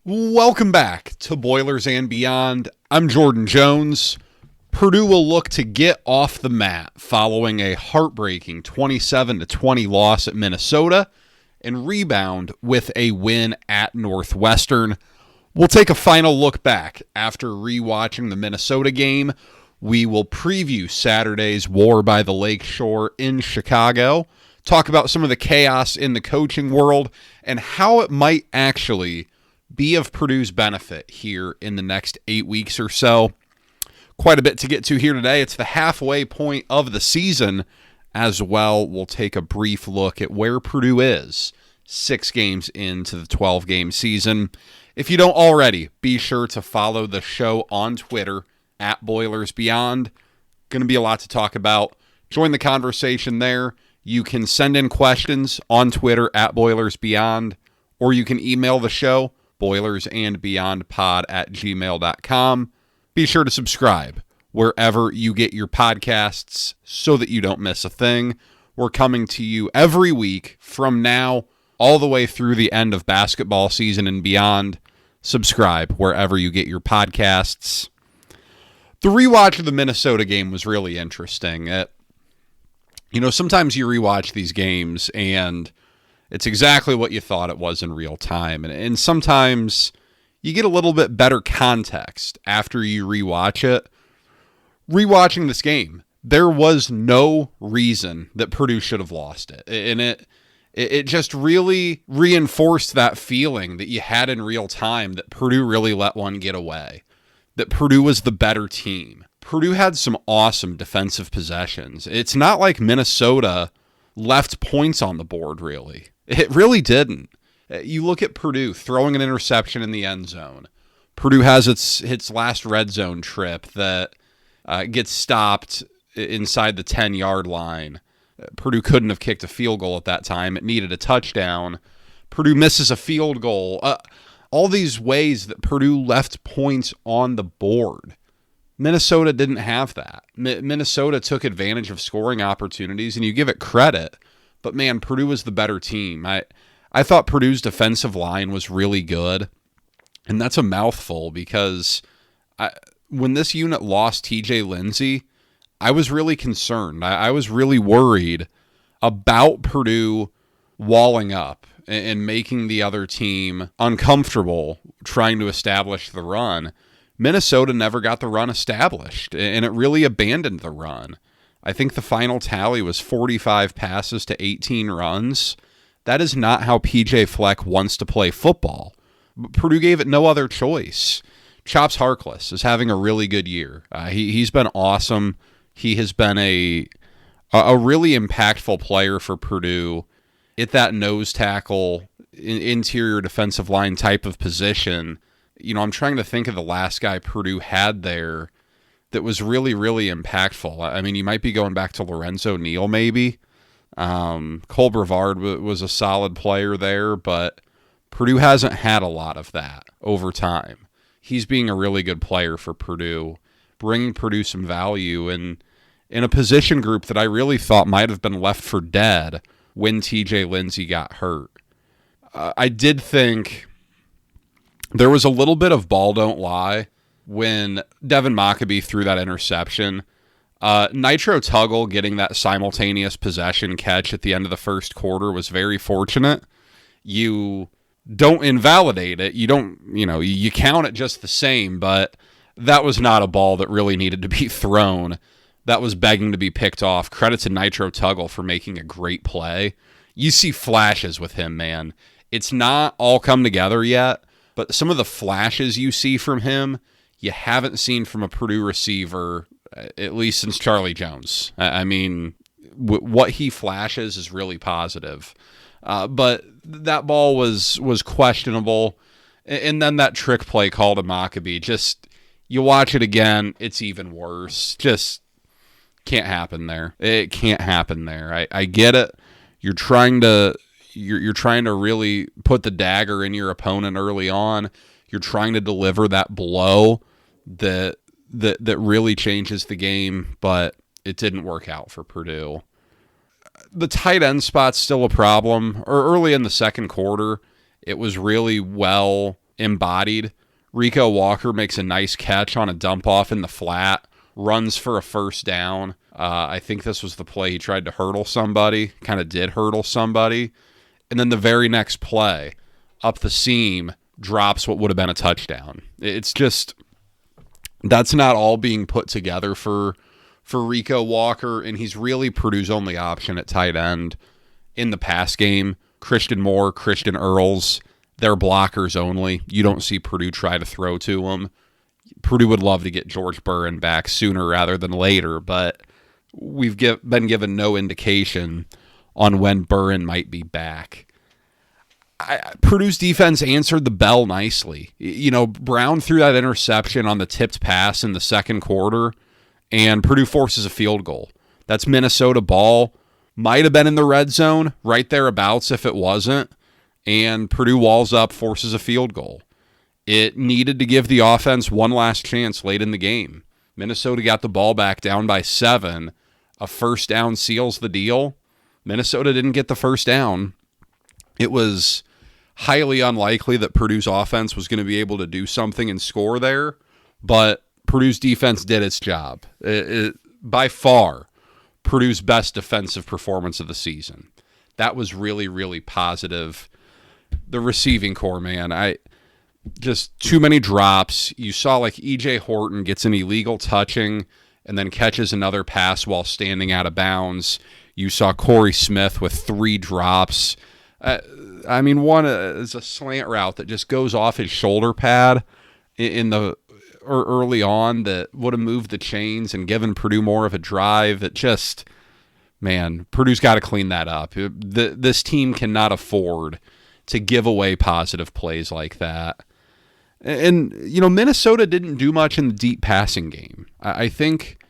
Welcome back to Boilers and Beyond. I'm Jordan Jones. Purdue will look to get off the mat following a heartbreaking 27-20 loss at Minnesota and rebound with a win at Northwestern. We'll take a final look back after rewatching the Minnesota game. We will preview Saturday's War by the Lakeshore in Chicago, talk about some of the chaos in the coaching world and how it might actually be of Purdue's benefit here in the next 8 weeks or so. Quite a bit to get to here today. It's the halfway point of the season as well. We'll take a brief look at where Purdue is 6 games into the 12-game season. If you don't already, be sure to follow the show on Twitter at Boilers Beyond. Going to be a lot to talk about. Join the conversation there. You can send in questions on Twitter at Boilers Beyond, or you can email the show, boilersandbeyondpod@gmail.com. Be sure to subscribe wherever you get your podcasts so that you don't miss a thing. We're coming to you every week from now all the way through the end of basketball season and beyond. Subscribe wherever you get your podcasts. The rewatch of the Minnesota game was really interesting. Sometimes you rewatch these games and it's exactly what you thought it was in real time. And sometimes you get a little bit better context after you rewatch it. Rewatching this game, there was no reason that Purdue should have lost it. And it just really reinforced that feeling that you had in real time that Purdue really let one get away, that Purdue was the better team. Purdue had some awesome defensive possessions. It's not like Minnesota left points on the board, really. It really didn't. You look at Purdue throwing an interception in the end zone. Purdue has its last red zone trip that gets stopped inside the 10-yard line. Purdue couldn't have kicked a field goal at that time. It needed a touchdown. Purdue misses a field goal. All these ways that Purdue left points on the board. Minnesota didn't have that. Minnesota took advantage of scoring opportunities, and you give it credit. But man, Purdue was the better team. I thought Purdue's defensive line was really good. And that's a mouthful because when this unit lost TJ Lindsey, I was really concerned. I was really worried about Purdue walling up and making the other team uncomfortable trying to establish the run. Minnesota never got the run established, and it really abandoned the run. I think the final tally was 45 passes to 18 runs. That is not how PJ Fleck wants to play football. But Purdue gave it no other choice. Chops Harkless is having a really good year. He's been awesome. He has been a really impactful player for Purdue at that nose tackle, interior defensive line type of position. I'm trying to think of the last guy Purdue had there that was really, really impactful. I mean, you might be going back to Lorenzo Neal, maybe. Cole Brevard was a solid player there, but Purdue hasn't had a lot of that over time. He's being a really good player for Purdue, bringing Purdue some value in a position group that I really thought might have been left for dead when TJ Lindsey got hurt. I did think there was a little bit of ball don't lie when Devin Mockabee threw that interception. Nitro Tuggle getting that simultaneous possession catch at the end of the first quarter was very fortunate. You don't invalidate it. You don't, you count it just the same, but that was not a ball that really needed to be thrown. That was begging to be picked off. Credit to Nitro Tuggle for making a great play. You see flashes with him, man. It's not all come together yet, but some of the flashes you see from him, you haven't seen from a Purdue receiver, at least since Charlie Jones. I mean, what he flashes is really positive. But that ball was questionable. And then that trick play call to Mockabee, just, you watch it again, it's even worse. Just can't happen there. It can't happen there. I get it. You're trying to really put the dagger in your opponent early on. You're trying to deliver that blow that really changes the game, but it didn't work out for Purdue. The tight end spot's still a problem. Early in the second quarter, it was really well embodied. Rico Walker makes a nice catch on a dump off in the flat, runs for a first down. I think this was the play he tried to hurdle somebody, kind of did hurdle somebody. And then the very next play, up the seam, drops what would have been a touchdown. It's just, that's not all being put together for Rico Walker, and he's really Purdue's only option at tight end in the pass game. Christian Moore, Christian Earls, they're blockers only. You don't see Purdue try to throw to them. Purdue would love to get George Burren back sooner rather than later, but we've been given no indication on when Burren might be back. Purdue's defense answered the bell nicely. You know, Brown threw that interception on the tipped pass in the second quarter, and Purdue forces a field goal. That's Minnesota ball. Might have been in the red zone, right thereabouts if it wasn't, and Purdue walls up, forces a field goal. It needed to give the offense one last chance late in the game. Minnesota got the ball back down by 7. A first down seals the deal. Minnesota didn't get the first down. It was highly unlikely that Purdue's offense was going to be able to do something and score there, but Purdue's defense did its job. By far, Purdue's best defensive performance of the season. That was really, really positive. The receiving core, man, just too many drops. You saw like E.J. Horton gets an illegal touching and then catches another pass while standing out of bounds. You saw Corey Smith with 3 drops. One is a slant route that just goes off his shoulder pad early on that would have moved the chains and given Purdue more of a drive. It just, man, Purdue's got to clean that up. This team cannot afford to give away positive plays like that. And, you know, Minnesota didn't do much in the deep passing game. I think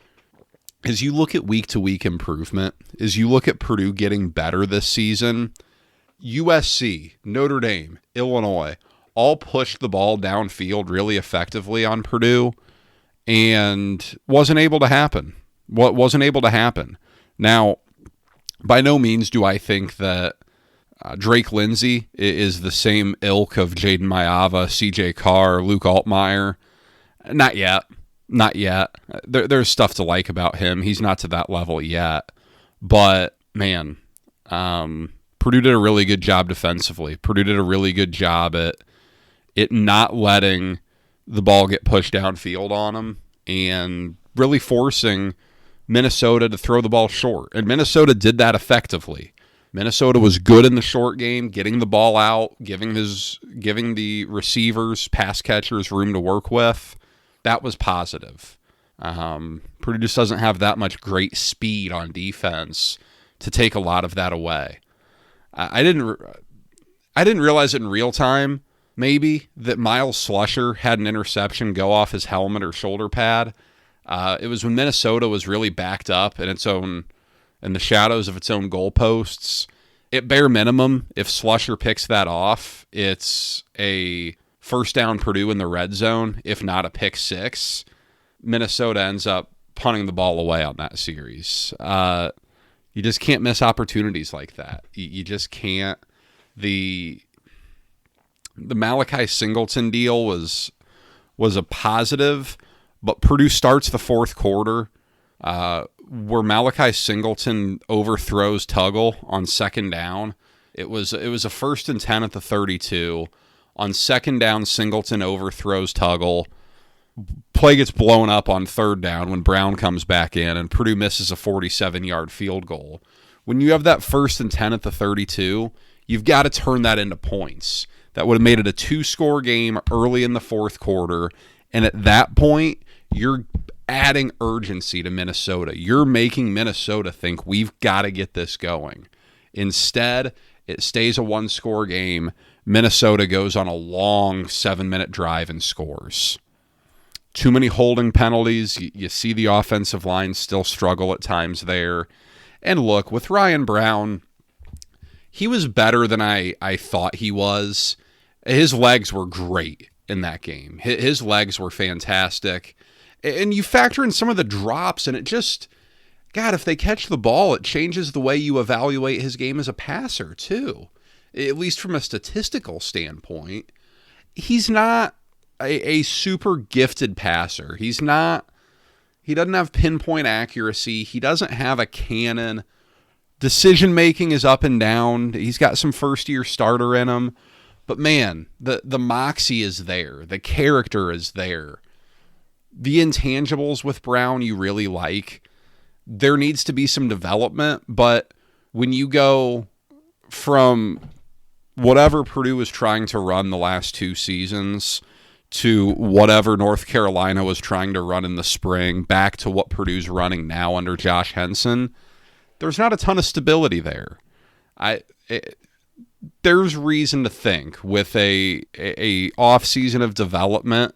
as you look at week-to-week improvement, as you look at Purdue getting better this season, USC, Notre Dame, Illinois, all pushed the ball downfield really effectively on Purdue and wasn't able to happen. What wasn't able to happen. Now, by no means do I think that Drake Lindsey is the same ilk of Jaden Mayava, CJ Carr, Luke Altmaier. Not yet. Not yet. There's stuff to like about him. He's not to that level yet. But, man, Purdue did a really good job defensively. Purdue did a really good job at it not letting the ball get pushed downfield on them and really forcing Minnesota to throw the ball short. And Minnesota did that effectively. Minnesota was good in the short game, getting the ball out, giving the receivers, pass catchers room to work with. That was positive. Purdue just doesn't have that much great speed on defense to take a lot of that away. I didn't realize it in real time, maybe, that Miles Slusher had an interception go off his helmet or shoulder pad. It was when Minnesota was really backed up in the shadows of its own goalposts. At bare minimum, if Slusher picks that off, it's a first down Purdue in the red zone, if not a pick 6. Minnesota ends up punting the ball away on that series. You just can't miss opportunities like that. You just can't. The Malachi Singleton deal was a positive, but Purdue starts the fourth quarter where Malachi Singleton overthrows Tuggle on second down. It was a 1st and 10 at the 32. On second down, Singleton overthrows Tuggle. Play gets blown up on third down when Brown comes back in, and Purdue misses a 47-yard field goal. When you have that 1st and 10 at the 32, you've got to turn that into points. That would have made it a 2-score game early in the fourth quarter, and at that point, you're adding urgency to Minnesota. You're making Minnesota think we've got to get this going. Instead, it stays a 1-score game. Minnesota goes on a long 7-minute drive and scores. Too many holding penalties. You see the offensive line still struggle at times there. And look, with Ryan Brown, he was better than I thought he was. His legs were great in that game. His legs were fantastic. And you factor in some of the drops, and it just, God, if they catch the ball, it changes the way you evaluate his game as a passer, too. At least from a statistical standpoint. he's not a super gifted passer. He doesn't have pinpoint accuracy. He doesn't have a cannon. Decision making is up and down. He's got some first year starter in him. But man, the moxie is there. The character is there. The intangibles with Brown you really like. There needs to be some development, but when you go from whatever Purdue was trying to run the last 2 seasons to whatever North Carolina was trying to run in the spring, back to what Purdue's running now under Josh Henson, there's not a ton of stability there. There's reason to think with a off season of development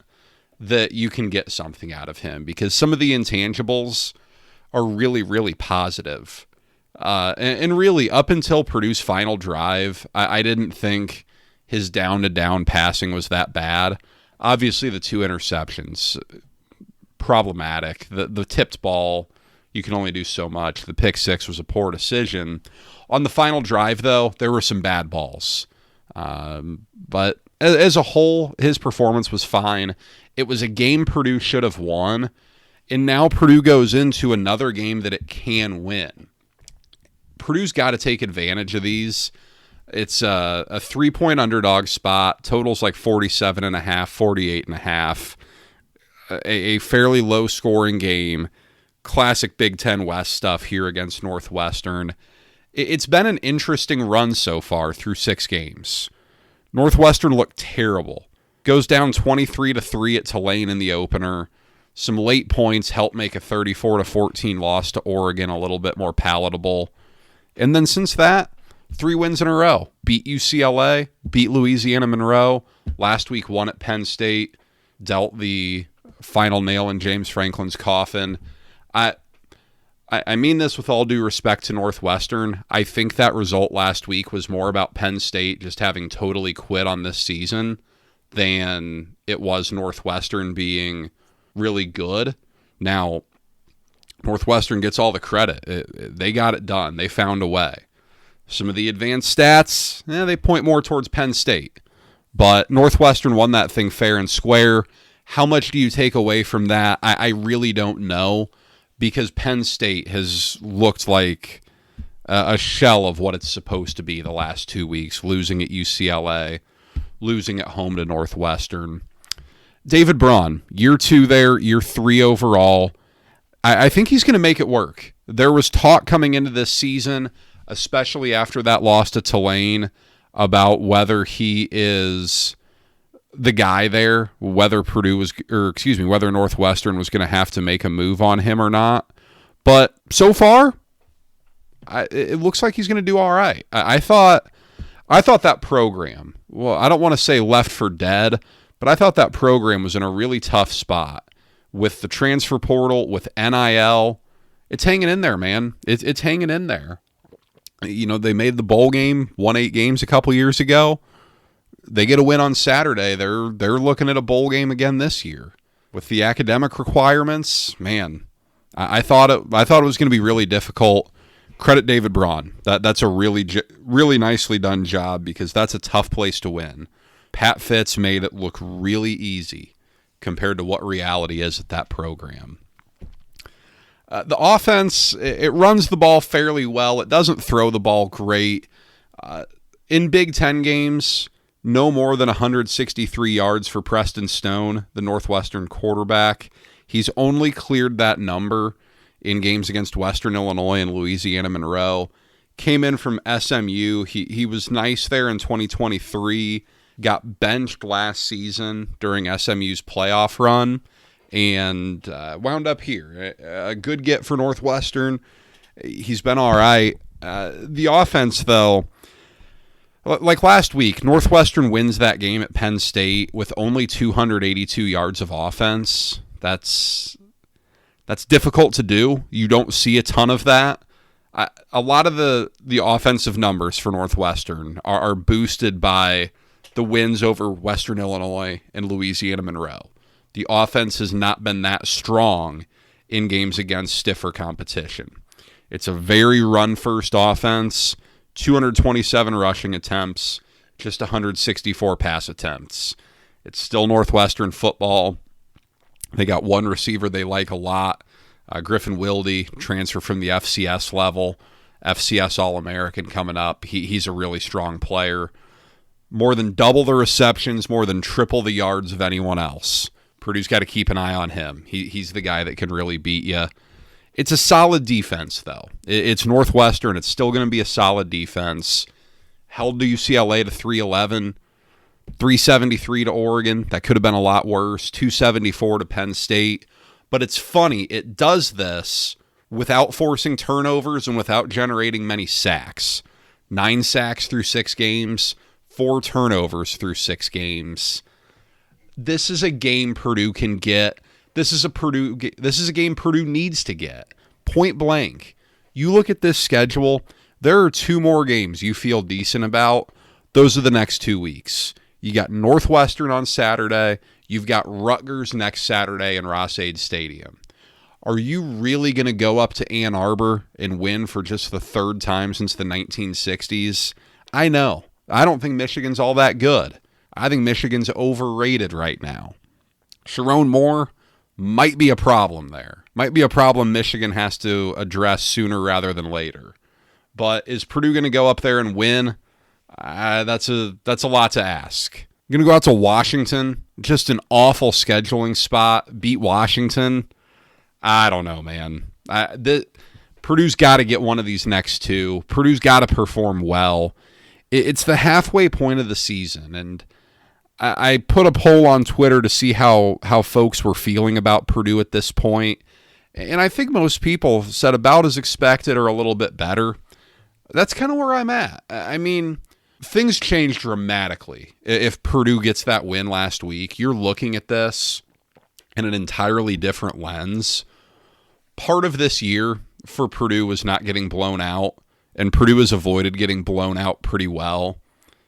that you can get something out of him, because some of the intangibles are really, really positive. And really, up until Purdue's final drive, I didn't think his down-to-down passing was that bad. Obviously, the 2 interceptions, problematic. The tipped ball, you can only do so much. The pick 6 was a poor decision. On the final drive, though, there were some bad balls. But as a whole, his performance was fine. It was a game Purdue should have won, and now Purdue goes into another game that it can win. Purdue's got to take advantage of these. It's a 3-point underdog spot. Totals like 47.5, 48.5. A fairly low-scoring game. Classic Big Ten West stuff here against Northwestern. It's been an interesting run so far through 6 games. Northwestern looked terrible. Goes down 23-3 at Tulane in the opener. Some late points helped make a 34-14 loss to Oregon a little bit more palatable. And then since that, 3 wins in a row. Beat UCLA, beat Louisiana Monroe. Last week won at Penn State. Dealt the final nail in James Franklin's coffin. I mean this with all due respect to Northwestern. I think that result last week was more about Penn State just having totally quit on this season than it was Northwestern being really good. Now, Northwestern gets all the credit. They got it done. They found a way. Some of the advanced stats, they point more towards Penn State. But Northwestern won that thing fair and square. How much do you take away from that? I really don't know, because Penn State has looked like a shell of what it's supposed to be the last 2 weeks, losing at UCLA, losing at home to Northwestern. David Braun, year 2 there, year 3 overall. I think he's going to make it work. There was talk coming into this season, especially after that loss to Tulane, about whether he is the guy there, whether whether Northwestern was going to have to make a move on him or not. But so far, it looks like he's going to do all right. I thought that program, well, I don't want to say left for dead, but I thought that program was in a really tough spot with the transfer portal, with NIL. It's hanging in there, man. It's hanging in there. They made the bowl game, won 8 games a couple years ago. They get a win on Saturday. They're looking at a bowl game again this year. With the academic requirements, man, I thought it was going to be really difficult. Credit David Braun. That's a really nicely done job, because that's a tough place to win. Pat Fitz made it look really easy compared to what reality is at that program. The offense, it runs the ball fairly well. It doesn't throw the ball great. In Big Ten games, no more than 163 yards for Preston Stone, the Northwestern quarterback. He's only cleared that number in games against Western Illinois and Louisiana Monroe. Came in from SMU. He was nice there in 2023. Got benched last season during SMU's playoff run, and wound up here. A good get for Northwestern. He's been all right. The offense, though, like last week, Northwestern wins that game at Penn State with only 282 yards of offense. That's difficult to do. You don't see a ton of that. A lot of the offensive numbers for Northwestern are boosted by the wins over Western Illinois and Louisiana Monroe. The offense has not been that strong in games against stiffer competition. It's a very run-first offense, 227 rushing attempts, just 164 pass attempts. It's still Northwestern football. They got one receiver they like a lot, Griffin Wilde, transfer from the FCS level, FCS All-American coming up. He's a really strong player. More than double the receptions, more than triple the yards of anyone else. Purdue's got to keep an eye on him. He's the guy that can really beat you. It's a solid defense, though. It's Northwestern. It's still going to be a solid defense. Held to UCLA to 311, 373 to Oregon. That could have been a lot worse. 274 to Penn State. But it's funny. It does this without forcing turnovers and without generating many sacks. 9 sacks through 6 games, 4 turnovers through 6 games. This is a game Purdue can get. This is a game Purdue needs to get. Point blank. You look at this schedule, there are 2 more games you feel decent about. Those are the next 2 weeks. You got Northwestern on Saturday. You've got Rutgers next Saturday in Ross-Ade Stadium. Are you really going to go up to Ann Arbor and win for just the 3rd time since the 1960s? I know. I don't think Michigan's all that good. I think Michigan's overrated right now. Sharon Moore might be a problem there. Might be a problem Michigan has to address sooner rather than later. But is Purdue going to go up there and win? That's a lot to ask. I'm going to go out to Washington. Just an awful scheduling spot. Beat Washington. I don't know, man. Purdue's got to get one of these next 2. Purdue's got to perform well. It's the halfway point of the season, and I put a poll on Twitter to see how folks were feeling about Purdue at this point, and I think most people said about as expected or a little bit better. That's kind of where I'm at. I mean, things change dramatically. If Purdue gets that win last week, you're looking at this in an entirely different lens. Part of this year for Purdue was not getting blown out, and Purdue has avoided getting blown out pretty well.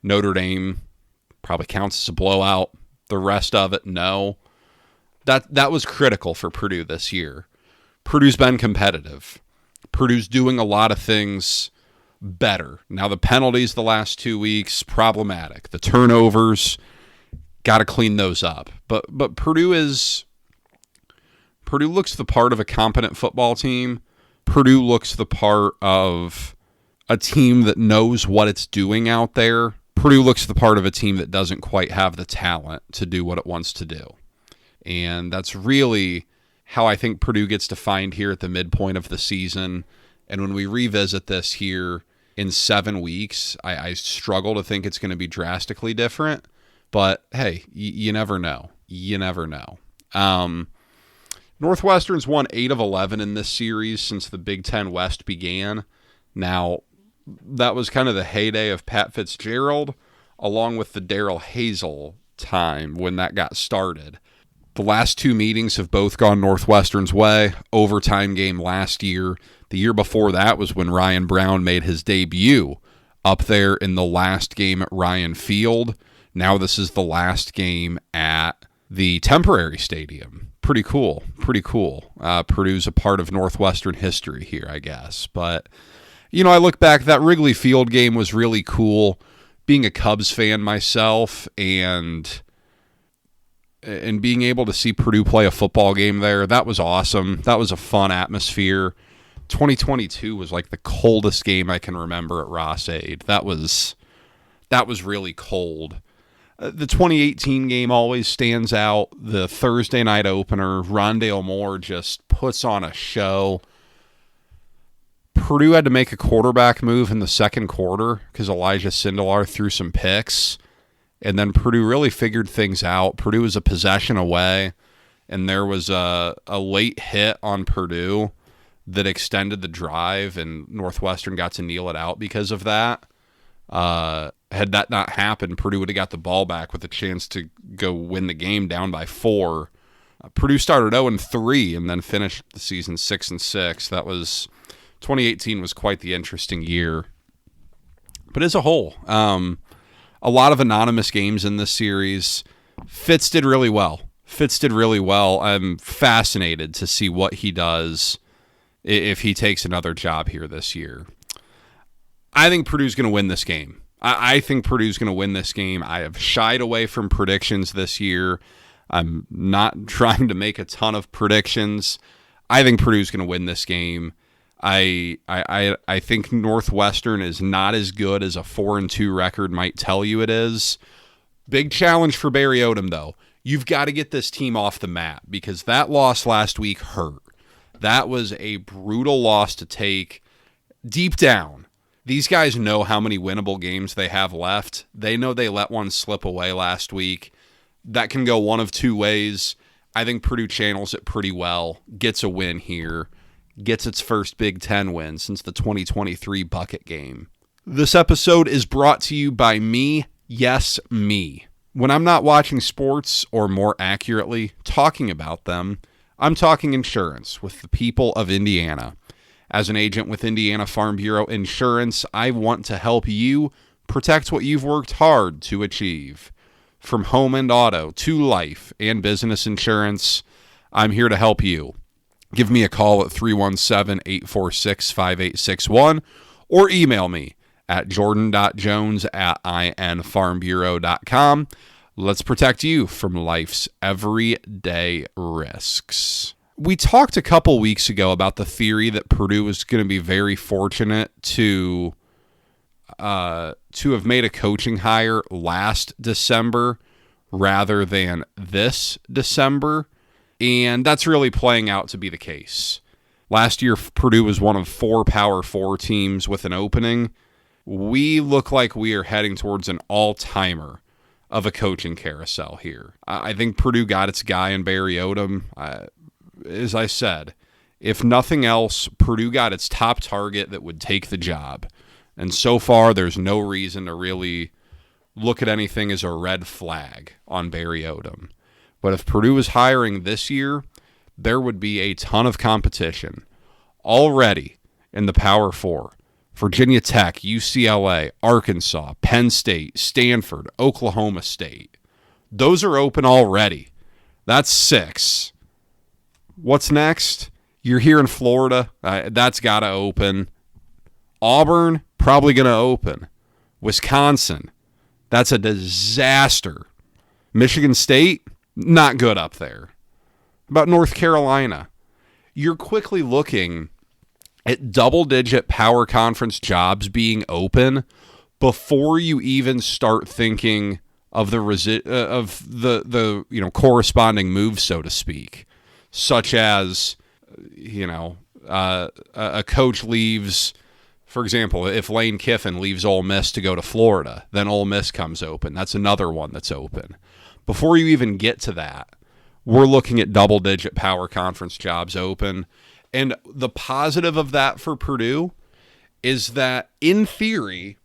Notre Dame probably counts as a blowout. The rest of it, no. That was critical for Purdue this year. Purdue's been competitive. Purdue's doing a lot of things better. Now the penalties the last 2 weeks, problematic. The turnovers, got to clean those up. But Purdue looks the part of a competent football team. Purdue looks the part of a team that knows what it's doing out there. Purdue looks the part of a team that doesn't quite have the talent to do what it wants to do. And that's really how I think Purdue gets defined here at the midpoint of the season. And when we revisit this here in 7 weeks, I struggle to think it's going to be drastically different. But hey, you never know. You never know. Northwestern's won 8 of 11 in this series since the Big Ten West began. Now, that was kind of the heyday of Pat Fitzgerald, along with the Darrell Hazel time when that got started. The last 2 meetings have both gone Northwestern's way. Overtime game last year. The year before that was when Ryan Brown made his debut up there in the last game at Ryan Field. Now this is the last game at the temporary stadium. Pretty cool. Pretty cool. Purdue's a part of Northwestern history here, I guess. But I look back, that Wrigley Field game was really cool. Being a Cubs fan myself and being able to see Purdue play a football game there, that was awesome. That was a fun atmosphere. 2022 was like the coldest game I can remember at Ross-Ade. That was really cold. The 2018 game always stands out. The Thursday night opener, Rondale Moore just puts on a show. Purdue had to make a quarterback move in the second quarter because Elijah Sindelar threw some picks. And then Purdue really figured things out. Purdue was a possession away, and there was a late hit on Purdue that extended the drive, and Northwestern got to kneel it out because of that. Had that not happened, Purdue would have got the ball back with a chance to go win the game down by 4. Purdue started 0-3 and then finished the season 6-6. 2018 was quite the interesting year. But as a whole, a lot of anonymous games in this series. Fitz did really well. I'm fascinated to see what he does if he takes another job here this year. I think Purdue's going to win this game. I think Purdue's going to win this game. I have shied away from predictions this year. I'm not trying to make a ton of predictions. I think Purdue's going to win this game. I think Northwestern is not as good as a 4-2 record might tell you it is. Big challenge for Barry Odom, though. You've got to get this team off the mat because that loss last week hurt. That was a brutal loss to take. Deep down, these guys know how many winnable games they have left. They know they let one slip away last week. That can go one of two ways. I think Purdue channels it pretty well, gets a win here, gets its first Big Ten win since the 2023 bucket game. This episode is brought to you by me. Yes, me. When I'm not watching sports, or more accurately, talking about them, I'm talking insurance with the people of Indiana. As an agent with Indiana Farm Bureau Insurance, I want to help you protect what you've worked hard to achieve. From home and auto to life and business insurance, I'm here to help you. Give me a call at 317-846-5861 or email me at jordan.jones@infarmbureau.com. Let's protect you from life's everyday risks. We talked a couple weeks ago about the theory that Purdue was going to be very fortunate to have made a coaching hire last December rather than this December, and that's really playing out to be the case. Last year, Purdue was one of 4 Power 4 teams with an opening. We look like we are heading towards an all-timer of a coaching carousel here. I think Purdue got its guy in Barry Odom. As I said, if nothing else, Purdue got its top target that would take the job. And so far, there's no reason to really look at anything as a red flag on Barry Odom. But if Purdue was hiring this year, there would be a ton of competition already in the Power 4. Virginia Tech, UCLA, Arkansas, Penn State, Stanford, Oklahoma State. Those are open already. That's 6. What's next? You're here in Florida. That's got to open. Auburn, probably going to open. Wisconsin, that's a disaster. Michigan State, not good up there. About North Carolina, you're quickly looking at double-digit power conference jobs being open before you even start thinking of the corresponding moves, so to speak, such as a coach leaves. For example, if Lane Kiffin leaves Ole Miss to go to Florida, then Ole Miss comes open. That's another one that's open. Before you even get to that, we're looking at double-digit power conference jobs open. And the positive of that for Purdue is that, in theory,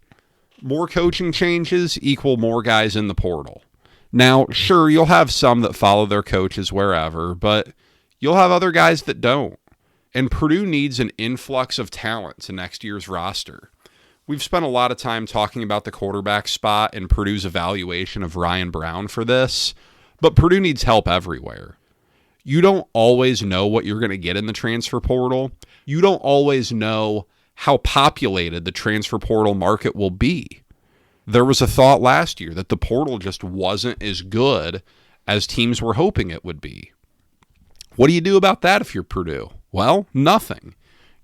more coaching changes equal more guys in the portal. Now, sure, you'll have some that follow their coaches wherever, but you'll have other guys that don't. And Purdue needs an influx of talent to next year's roster. We've spent a lot of time talking about the quarterback spot and Purdue's evaluation of Ryan Brown for this, but Purdue needs help everywhere. You don't always know what you're going to get in the transfer portal. You don't always know how populated the transfer portal market will be. There was a thought last year that the portal just wasn't as good as teams were hoping it would be. What do you do about that if you're Purdue? Well, nothing.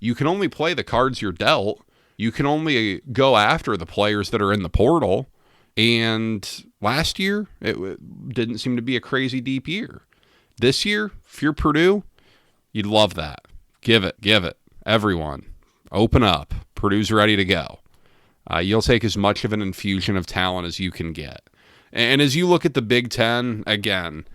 You can only play the cards you're dealt. You can only go after the players that are in the portal. And last year, it didn't seem to be a crazy deep year. This year, if you're Purdue, you'd love that. Give it. Everyone, open up. Purdue's ready to go. You'll take as much of an infusion of talent as you can get. And as you look at the Big Ten, again,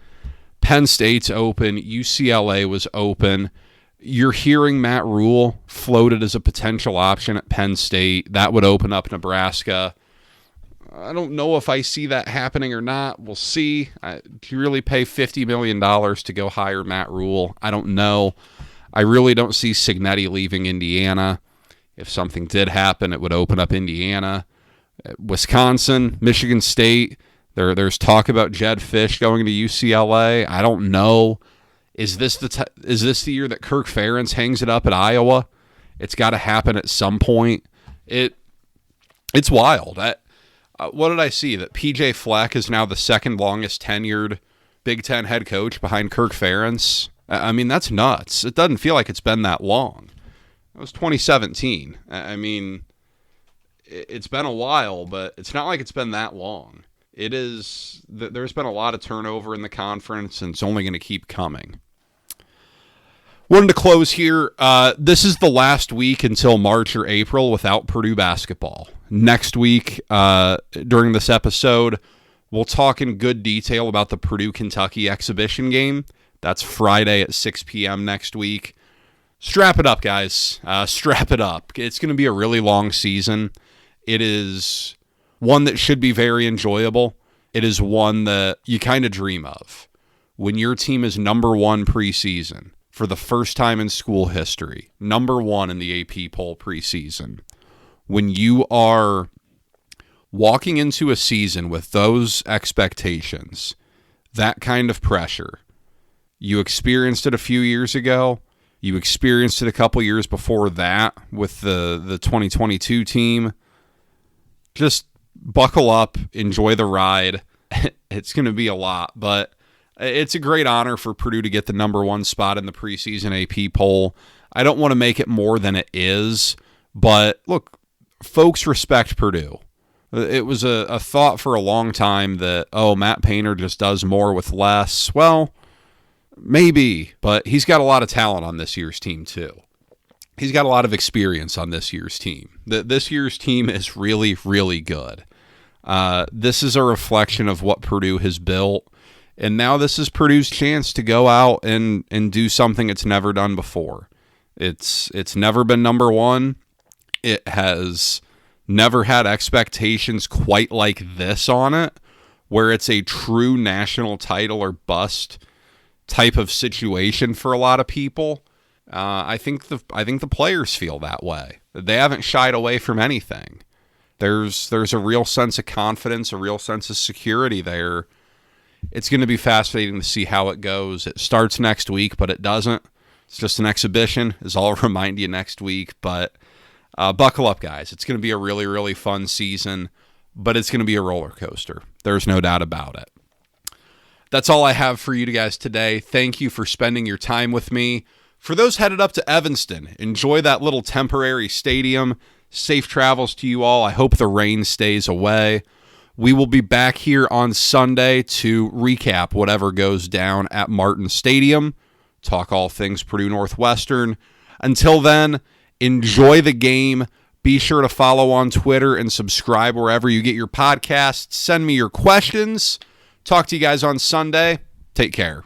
Penn State's open. UCLA was open. You're hearing Matt Rule floated as a potential option at Penn State. That would open up Nebraska. I don't know if I see that happening or not. We'll see. Do you really pay $50 million to go hire Matt Rule? I don't know. I really don't see Cignetti leaving Indiana. If something did happen, it would open up Indiana. Wisconsin, Michigan State. There's talk about Jed Fish going to UCLA. I don't know. Is this the year that Kirk Ferentz hangs it up at Iowa? It's got to happen at some point. It's wild. What did I see? That PJ Fleck is now the second longest tenured Big Ten head coach behind Kirk Ferentz. I mean, that's nuts. It doesn't feel like it's been that long. It was 2017. I mean, it's been a while, but it's not like it's been that long. It is. There's been a lot of turnover in the conference, and it's only going to keep coming. Wanted to close here. This is the last week until March or April without Purdue basketball. Next week, during this episode, we'll talk in good detail about the Purdue-Kentucky exhibition game. That's Friday at 6 p.m. next week. Strap it up, guys. Strap it up. It's going to be a really long season. It is one that should be very enjoyable. It is one that you kind of dream of. When your team is number one preseason, for the first time in school history, number one in the AP poll preseason, when you are walking into a season with those expectations, that kind of pressure, you experienced it a few years ago, you experienced it a couple years before that with the 2022 team. Just buckle up, enjoy the ride. It's going to be a lot, but it's a great honor for Purdue to get the number one spot in the preseason AP poll. I don't want to make it more than it is, but look, folks respect Purdue. It was a thought for a long time that, Matt Painter just does more with less. Well, maybe, but he's got a lot of talent on this year's team too. He's got a lot of experience on this year's team. This year's team is really, really good. This is a reflection of what Purdue has built. And now this is Purdue's chance to go out and do something it's never done before. It's never been number one. It has never had expectations quite like this on it, where it's a true national title or bust type of situation for a lot of people. I think the players feel that way. They haven't shied away from anything. There's a real sense of confidence, a real sense of security there. It's going to be fascinating to see how it goes. It starts next week, but it doesn't. It's just an exhibition, as I'll remind you next week. But buckle up, guys. It's going to be a really, really fun season, but it's going to be a roller coaster. There's no doubt about it. That's all I have for you guys today. Thank you for spending your time with me. For those headed up to Evanston, enjoy that little temporary stadium. Safe travels to you all. I hope the rain stays away. We will be back here on Sunday to recap whatever goes down at Martin Stadium, talk all things Purdue Northwestern. Until then, enjoy the game. Be sure to follow on Twitter and subscribe wherever you get your podcasts. Send me your questions. Talk to you guys on Sunday. Take care.